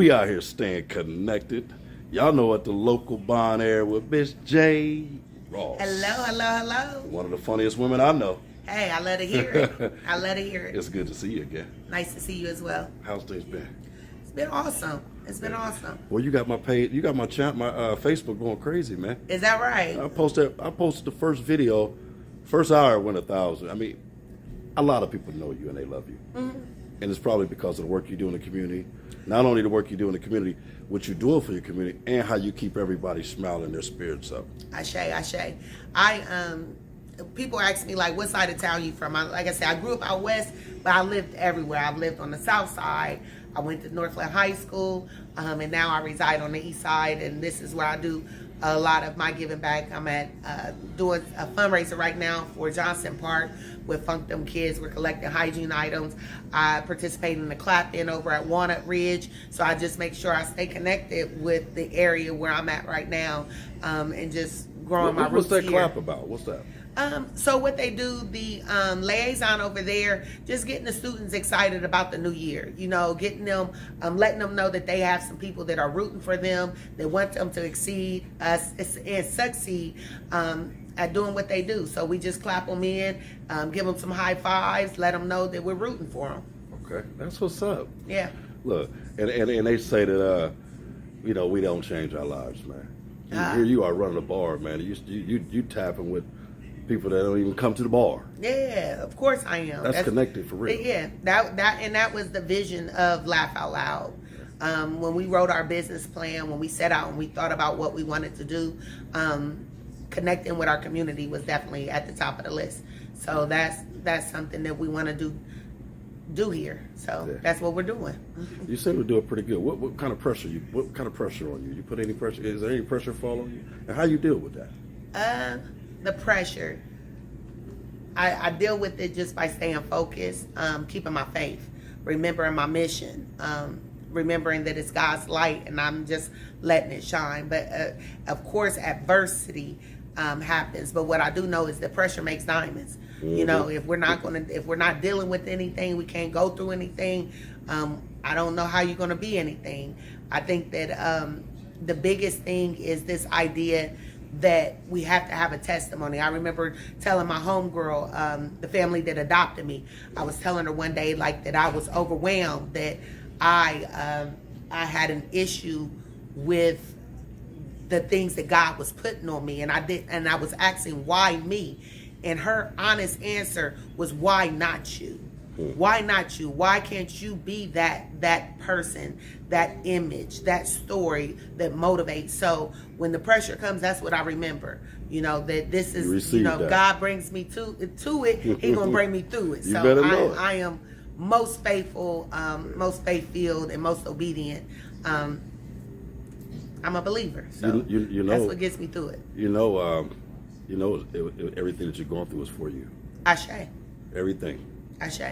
We out here staying connected. Y'all know what the local Bon Air with Miss JayRoss. Hello. One of the funniest women I know. Hey, I love to hear it. I love to hear it. It's good to see you again. Nice to see you as well. How's things been? It's been awesome. It's been awesome. Well, you got my page, you got my Facebook going crazy, man. Is that right? I posted the first video, first hour went 1,000. I mean, a lot of people know you and they love you. Mm-hmm. And it's probably because of the work you do in the community. Not only the work you do in the community, what you're doing for your community, and how you keep everybody smiling, their spirits up. Ashe. People ask me, like, what side of town you from? Like I said, I grew up out west, but I lived everywhere. I've lived on the south side. I went to Northland High School, and now I reside on the east side, and this is where I do a lot of my giving back. I'm doing a fundraiser right now for Johnson Park with Funk Them Kids. We're collecting hygiene items. I participate in the clap-in over at Walnut Ridge, so I just make sure I stay connected with the area where I'm at right now, and just growing my roots here. What's that clap about? What's that? So what they do, the liaison over there, just getting the students excited about the new year, getting them, letting them know that they have some people that are rooting for them, that want them to exceed and succeed at doing what they do. So we just clap them in, give them some high fives, let them know that we're rooting for them. Okay, that's what's up. Yeah. Look, and they say that, we don't change our lives, man. Here you are running a bar, man. You tapping with people that don't even come to the bar. Yeah, of course I am. That's connected for real. Yeah, that was the vision of Laugh Out Loud. When we wrote our business plan, when we set out and we thought about what we wanted to do, connecting with our community was definitely at the top of the list. So that's something that we want to do here. So yeah. That's what we're doing. You said we do it pretty good. What kind of pressure on you? You put any pressure? Is there any pressure fall on you? And how you deal with that? The pressure, I deal with it just by staying focused, keeping my faith, remembering my mission, remembering that it's God's light and I'm just letting it shine. But of course, adversity happens. But what I do know is that pressure makes diamonds. Mm-hmm. If we're not dealing with anything, we can't go through anything. I don't know how you're going to be anything. I think that the biggest thing is this idea that we have to have a testimony. I remember telling my homegirl, the family that adopted me, I was telling her one day, like, that I was overwhelmed, that I had an issue with the things that God was putting on me, and I was asking, why me? And her honest answer was, why not you? Why not you? Why can't you be that person, that image, that story that motivates? So when the pressure comes, that's what I remember. That this is, God brings me to it. He gonna bring me through it. So I am most faithful, most faith-filled, and most obedient. I'm a believer. So that's what gets me through it. Everything that you're going through is for you. Ashe. Everything.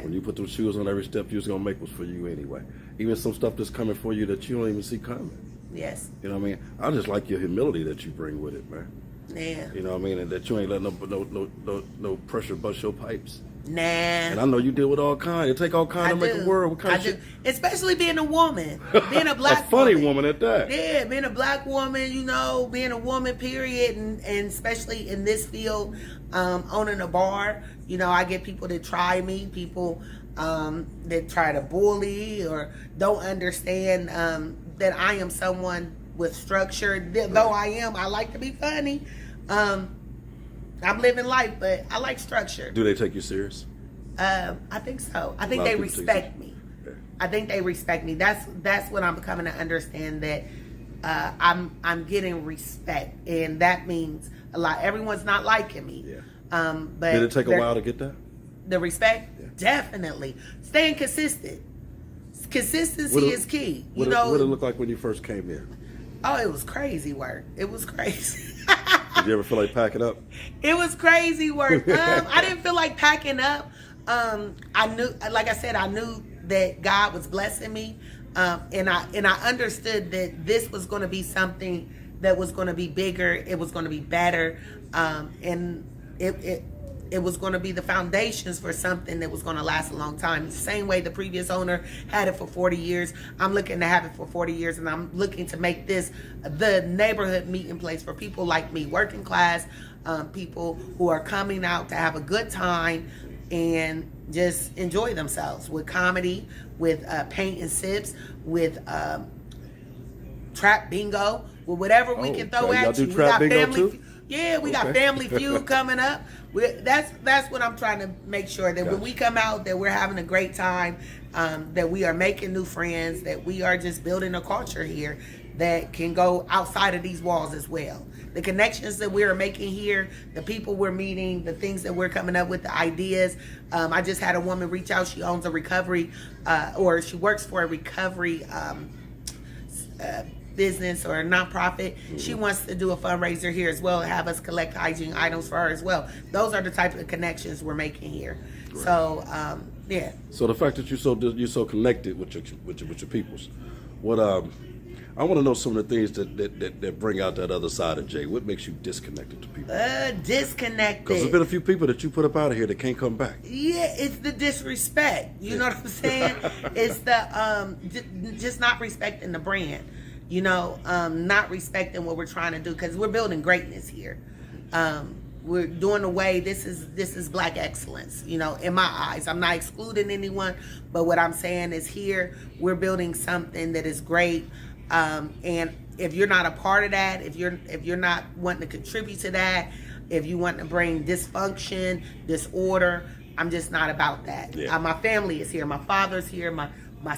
When you put those shoes on, every step you're going to make was for you anyway. Even some stuff that's coming for you that you don't even see coming. Yes. You know what I mean? I just like your humility that you bring with it, man. Yeah. You know what I mean? And that you ain't letting no pressure bust your pipes. Nah. And I know you deal with all kinds. It take all kinds to make a world. What kind of shit? Especially being a woman. Being a black a funny woman at that. Yeah, being a black woman, being a woman, period, and especially in this field, owning a bar, I get people that try me, people that try to bully or don't understand that I am someone with structure. Though I like to be funny. I'm living life, but I like structure. Do they take you serious? I think so. I think they respect me. Yeah. I think they respect me. That's what I'm becoming to understand, that I'm getting respect, and that means a lot. Everyone's not liking me. Yeah. But did it take a while to get that? The respect, yeah. Definitely. Staying consistent. Consistency is key. What did it look like when you first came in? Oh, it was crazy work. It was crazy. Did you ever feel like packing up? It was crazy work. I didn't feel like packing up. I knew, like I said, I knew that God was blessing me, and I understood that this was going to be something that was going to be bigger. It was going to be better, and it was going to be the foundations for something that was going to last a long time. The same way the previous owner had it for 40 years, I'm looking to have it for 40 years, and I'm looking to make this the neighborhood meeting place for people like me, working class people who are coming out to have a good time and just enjoy themselves with comedy, with paint and sips, with trap bingo, with whatever we can throw at you. We got family. too? Yeah, we got Family Feud coming up. That's what I'm trying to make sure that when we come out, that we're having a great time, that we are making new friends, that we are just building a culture here that can go outside of these walls as well. The connections that we're making here, the people we're meeting, the things that we're coming up with, the ideas. I just had a woman reach out. She owns a recovery, or she works for a recovery business or a nonprofit. She wants to do a fundraiser here as well and have us collect hygiene items for her as well. Those are the type of connections we're making here. Right. So yeah. So the fact that you're so connected with your peoples, what I want to know some of the things that bring out that other side of Jay. What makes you disconnected to people? Disconnected. Because there's been a few people that you put up out of here that can't come back. Yeah, it's the disrespect. You know what I'm saying? It's the just not respecting the brand. You know, not respecting what we're trying to do, because we're building greatness here. We're doing away. This is Black excellence. You know, in my eyes, I'm not excluding anyone, but what I'm saying is here we're building something that is great. And if you're not a part of that, if you're not wanting to contribute to that, if you want to bring dysfunction, disorder, I'm just not about that. Yeah. My family is here. My father's here. My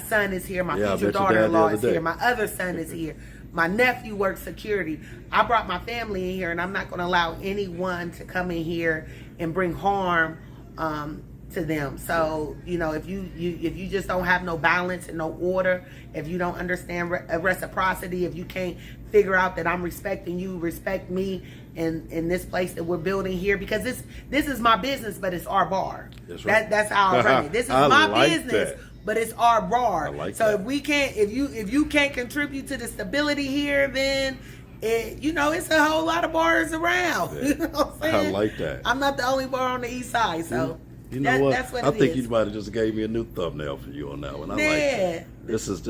son is here. My Yeah, future daughter-in-law is here. My other son is here. My nephew works security. I brought my family in here, and I'm not going to allow anyone to come in here and bring harm to them. So, you know, if you just don't have no balance and no order, if you don't understand reciprocity, if you can't figure out that I'm respecting you, respect me in this place that we're building here, because this is my business, but it's our bar. That's right. That's how I run it. This is my business. But it's our bar. If you can't contribute to the stability here, then it's a whole lot of bars around. Yeah. You know what I'm saying? I like that. I'm not the only bar on the east side, so you know what? That's what I think you might have just gave me a new thumbnail for you on that one. I like that. This is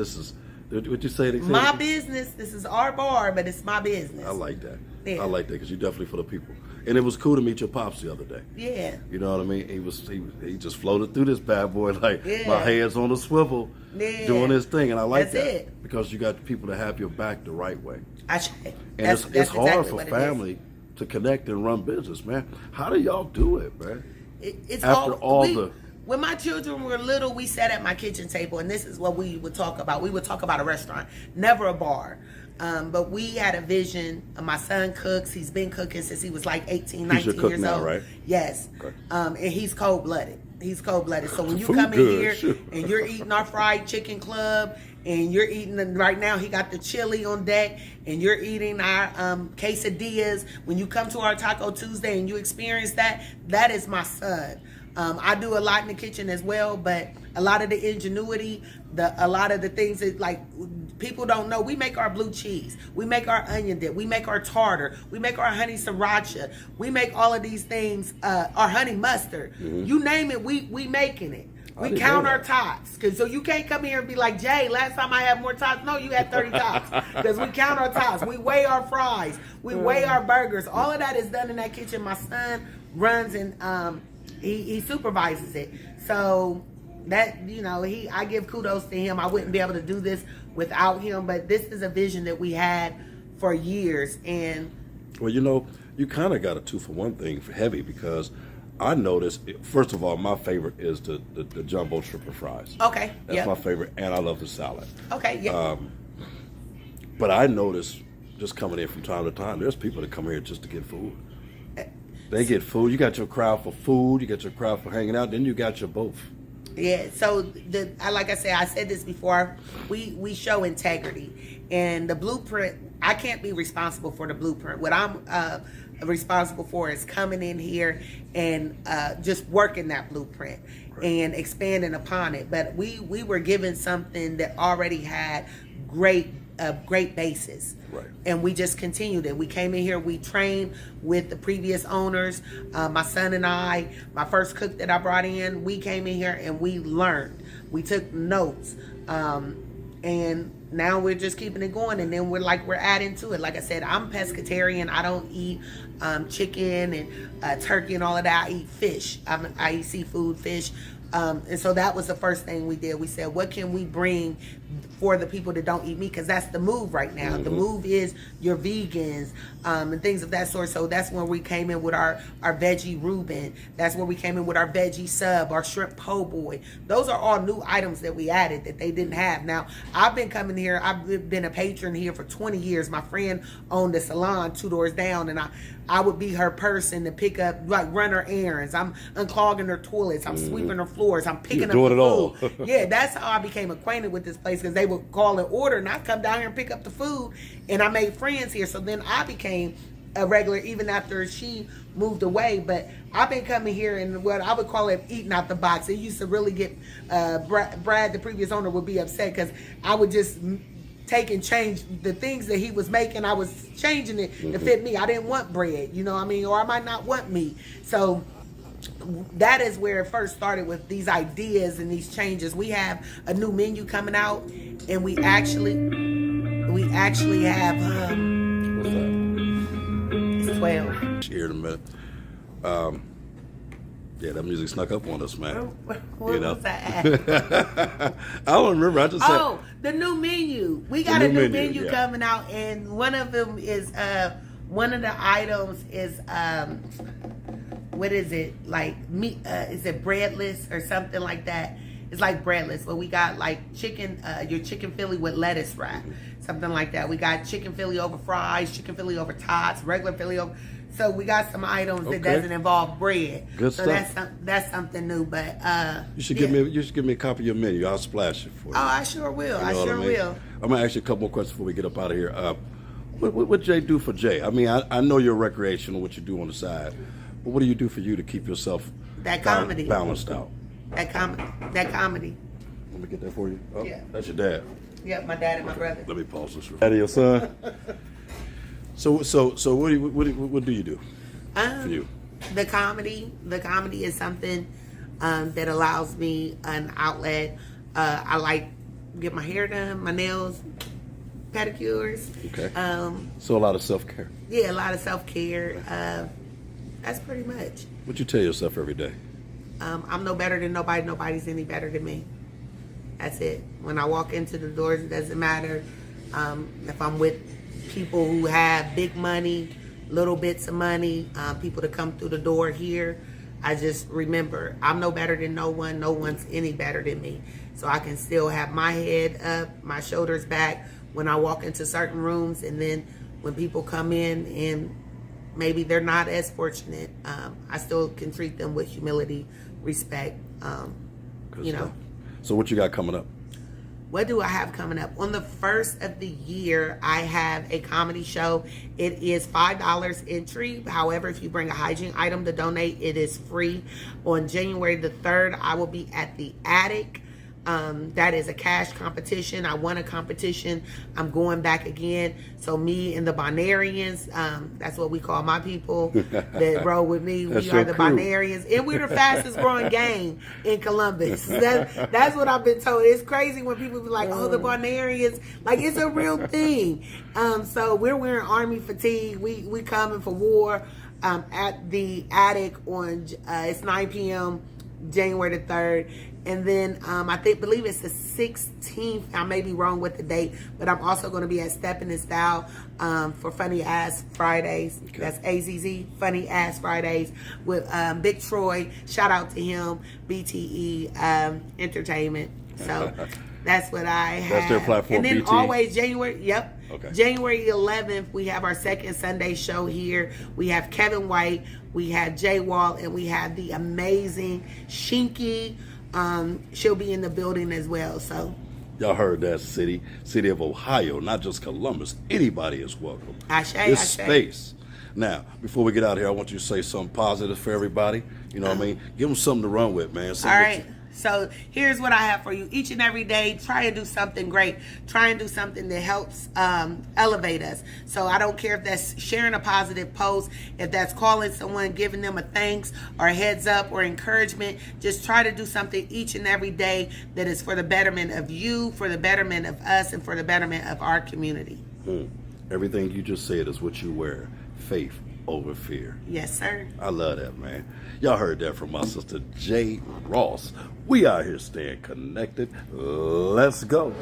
what you say. My business. This is our bar, but it's my business. I like that. Yeah. I like that because you're definitely for the people. And it was cool to meet your pops the other day. Yeah. You know what I mean? He just floated through this bad boy like my head's on a swivel, doing his thing, and I like that because you got people to have your back the right way. And it's hard for family to connect and run business, man. How do y'all do it, man? It's after when my children were little, we sat at my kitchen table, and this is what we would talk about. We would talk about a restaurant, never a bar. But we had a vision. My son cooks. He's been cooking since he was like 18, 19 years now, old. Right? Yes. Okay. And he's cold-blooded. So when you come in here and you're eating our fried chicken club, and you're eating, right now he got the chili on deck, and you're eating our quesadillas. When you come to our Taco Tuesday and you experience that is my son. I do a lot in the kitchen as well, but a lot of the ingenuity, a lot of the things that like people don't know. We make our blue cheese, we make our onion dip, we make our tartar, we make our honey sriracha, we make all of these things. Our honey mustard, you name it, we making it. We count our tots, so you can't come here and be like, Jay, last time I had more tots. No, you had 30 tots, because we count our tots. We weigh our fries, we weigh our burgers. All of that is done in that kitchen. My son runs and he supervises it. So that, I give kudos to him. I wouldn't be able to do this without him, but this is a vision that we had for years. And well, you kind of got a 2-for-1 thing for heavy, because I noticed, first of all, my favorite is the jumbo shrimp fries. Okay. That's my favorite, and I love the salad. Okay, yeah. But I noticed, just coming in from time to time, there's people that come here just to get food. They get food. You got your crowd for food. You got your crowd for hanging out. Then you got your both. Yeah. So like I said this before. We show integrity, and the blueprint. I can't be responsible for the blueprint. What I'm responsible for is coming in here and just working that blueprint and expanding upon it. But we were given something that already had great a great basis. Right. And we just continued it. We came in here, we trained with the previous owners. My son and I, my first cook that I brought in, we came in here and we learned. We took notes. And now we're just keeping it going, and then we're adding to it. Like I said, I'm pescatarian. I don't eat chicken and turkey and all of that. I eat fish. I eat seafood, fish. And so that was the first thing we did. We said, what can we bring for the people that don't eat meat? Because that's the move right now. The move is your vegans and things of that sort. So that's when we came in with our veggie Reuben. That's where we came in with our veggie sub, our shrimp po' boy. Those are all new items that we added that they didn't have. Now, I've been coming here. I've been a patron here for 20 years. My friend owned a salon 2 doors down, and I would be her person to pick up, run her errands. I'm unclogging her toilets. I'm sweeping her floors. I'm picking up the doing it all. food. Yeah, that's how I became acquainted with this place, because they would call and order, and I'd come down here and pick up the food, and I made friends here. So then I became a regular even after she moved away. But I've been coming here, and what I would call it eating out the box. It used to really get Brad, the previous owner, would be upset because I would just take and change the things that he was making. I was changing it to fit me. I didn't want bread, you know what I mean? Or I might not want meat. So that is where it first started, with these ideas and these changes. We have a new menu coming out, and we actually have What's that? it's 12. Here in a minute. Yeah, that music snuck up on us, man. What know? was that? I don't remember. I just said The new menu. We got a new menu yeah. coming out, and one of them is one of the items is what is it, like meat? Is it breadless or something like that? It's like breadless, but we got like chicken, your chicken Philly with lettuce wrap, something like that. We got chicken Philly over fries, chicken Philly over tots, regular Philly over. So we got some items that doesn't involve bread. Good so stuff. That's something new. But you should give me a copy of your menu. I'll splash it for you. Oh, I sure will. You know I sure what I mean? will. I'm gonna ask you a couple more questions before we get up out of here. What Jay do for Jay? I mean, I know you're recreational, what you do on the side, but what do you do for you to keep yourself comedy balanced out? That comedy. Let me get that for you. Oh, Yeah. That's your dad. Yep, my dad and my brother. Let me pause this. Daddy, your son. So what do you do for you? The comedy is something that allows me an outlet. I like get my hair done, my nails, pedicures. Okay. So a lot of self-care. Yeah, a lot of self-care. That's pretty much. What you tell yourself every day? I'm no better than nobody. Nobody's any better than me. That's it. When I walk into the doors, it doesn't matter if I'm with people who have big money, little bits of money, people that come through the door here. I just remember I'm no better than no one. No one's any better than me. So I can still have my head up, my shoulders back when I walk into certain rooms. And then when people come in and maybe they're not as fortunate, I still can treat them with humility, respect, you know. So what you got coming up? What do I have coming up? On the 1st of the year, I have a comedy show. It is $5 entry. However, if you bring a hygiene item to donate, it is free. On January the 3rd, I will be at the Attic. That is a cash competition. I won a competition. I'm going back again. So me and the Bonarians, that's what we call my people that roll with me. We are the Bonarians. And we're the fastest growing gang in Columbus. That's what I've been told. It's crazy when people be like, oh, the Bonarians. Like, it's a real thing. So we're wearing army fatigue. We coming for war at the Attic on, it's 9 p.m. January the 3rd. And then believe it's the 16th. I may be wrong with the date, but I'm also going to be at Steppin' in Style for Funny Ass Fridays. Okay. That's AZZ, Funny Ass Fridays with Big Troy. Shout out to him, BTE Entertainment. So that's what I have. That's their platform. And then BT. always January. Yep. Okay. January 11th, we have our second Sunday show here. We have Kevin White, we have Jay Wall, and we have the amazing Shinky. She'll be in the building as well. So y'all heard that, city of Ohio, not just Columbus. Anybody is welcome. This space. Now, before we get out of here, I want you to say something positive for everybody. You know what I mean? Give them something to run with, man. All right. So here's what I have for you. Each and every day, try and do something great. Try and do something that helps elevate us. So I don't care if that's sharing a positive post, if that's calling someone, giving them a thanks or a heads up or encouragement. Just try to do something each and every day that is for the betterment of you, for the betterment of us, and for the betterment of our community. Everything you just said is what you wear. Faith over fear. Yes, sir. I love that, man. Y'all heard that from my sister JayRoss. We out here staying connected. Let's go.